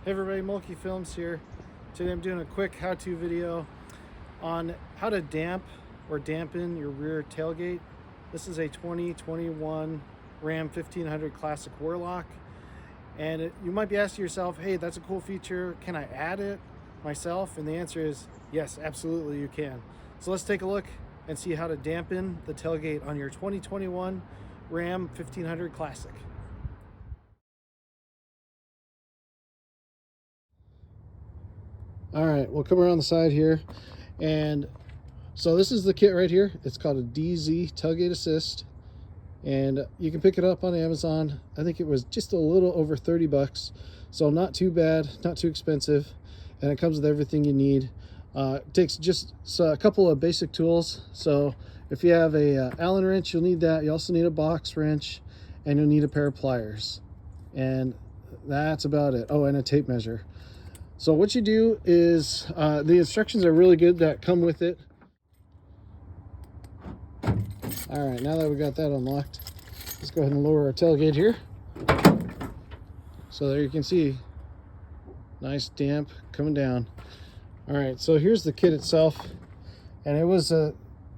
Hey everybody, Mulkey Films here. Today I'm doing a quick how-to video on how to dampen your rear tailgate. This is a 2021 Ram 1500 Classic Warlock, and you might be asking yourself, hey, that's a cool feature, can I add it myself? And the answer is yes, absolutely you can. So let's take a look and see how to dampen the tailgate on your 2021 Ram 1500 Classic. All right, we'll come around the side here. And so this is the kit right here. It's called a DZ Tailgate Assist. And you can pick it up on Amazon. I think it was just a little over 30 bucks. So not too bad, not too expensive. And it comes with everything you need. It takes just a couple of basic tools. So if you have a Allen wrench, you'll need that. You also need a box wrench, and you'll need a pair of pliers. And that's about it. Oh, and a tape measure. So what you do is, the instructions are really good that come with it. All right, now that we got that unlocked, let's go ahead and lower our tailgate here. So there you can see, nice damp coming down. All right, so here's the kit itself, and it was a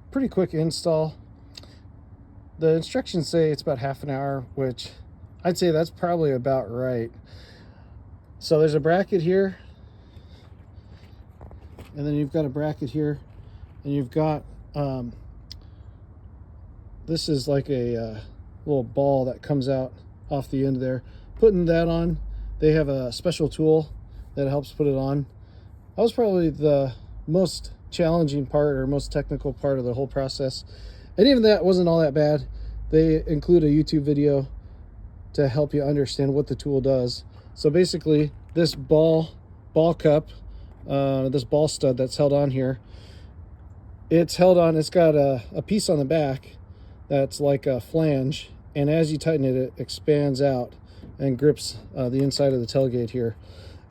pretty quick install. The instructions say it's about half an hour, which I'd say that's probably about right. So there's a bracket here, and then you've got a bracket here, and you've got this is like a little ball that comes out off the end there. Putting that on, they have a special tool that helps put it on. That was probably the most challenging part, or most technical part of the whole process, and even that wasn't all that bad. They include a YouTube video to help you understand what the tool does. So basically, this ball cup, this ball stud that's held on here, it's held on, it's got a piece on the back that's like a flange, and as you tighten it, it expands out and grips the inside of the tailgate here.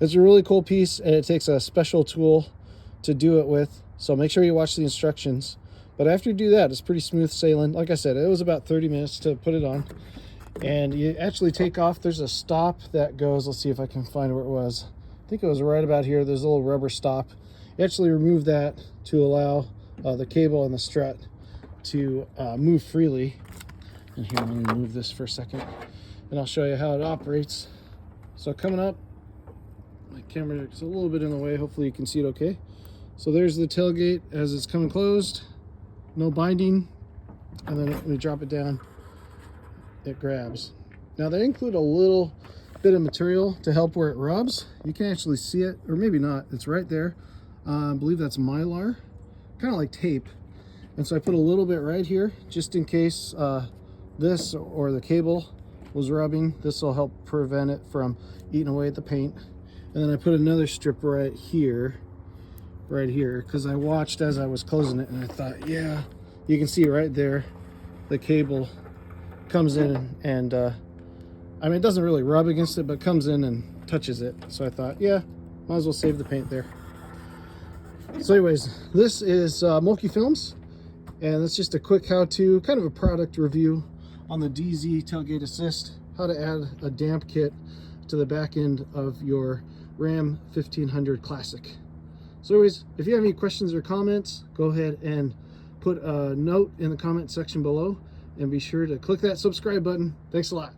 It's a really cool piece, and it takes a special tool to do it with, so make sure you watch the instructions. But after you do that, it's pretty smooth sailing. Like I said, it was about 30 minutes to put it on. And you actually take off, there's a stop that goes, let's see if I can find where it was. I think it was right about here. There's a little rubber stop. You actually remove that to allow the cable and the strut to move freely. And here, let me move this for a second, and I'll show you how it operates. So coming up, my camera is a little bit in the way. Hopefully you can see it okay. So there's the tailgate as it's coming closed. No binding. And then when you drop it down, it grabs. Now they include a little bit of material to help where it rubs. You can actually see it, or maybe not. It's right there. I believe that's Mylar, kind of like tape. And so I put a little bit right here, just in case this or the cable was rubbing. This will help prevent it from eating away at the paint. And then I put another strip right here, because I watched as I was closing it, and I thought, yeah, you can see right there, the cable comes in, and I mean, it doesn't really rub against it, but comes in and touches it. So I thought, yeah, might as well save the paint there. So anyways, this is Mulkey Films, and it's just a quick how-to, kind of a product review on the DZ Tailgate Assist, how to add a damp kit to the back end of your Ram 1500 Classic. So anyways, if you have any questions or comments, go ahead and put a note in the comment section below, and be sure to click that subscribe button. Thanks a lot.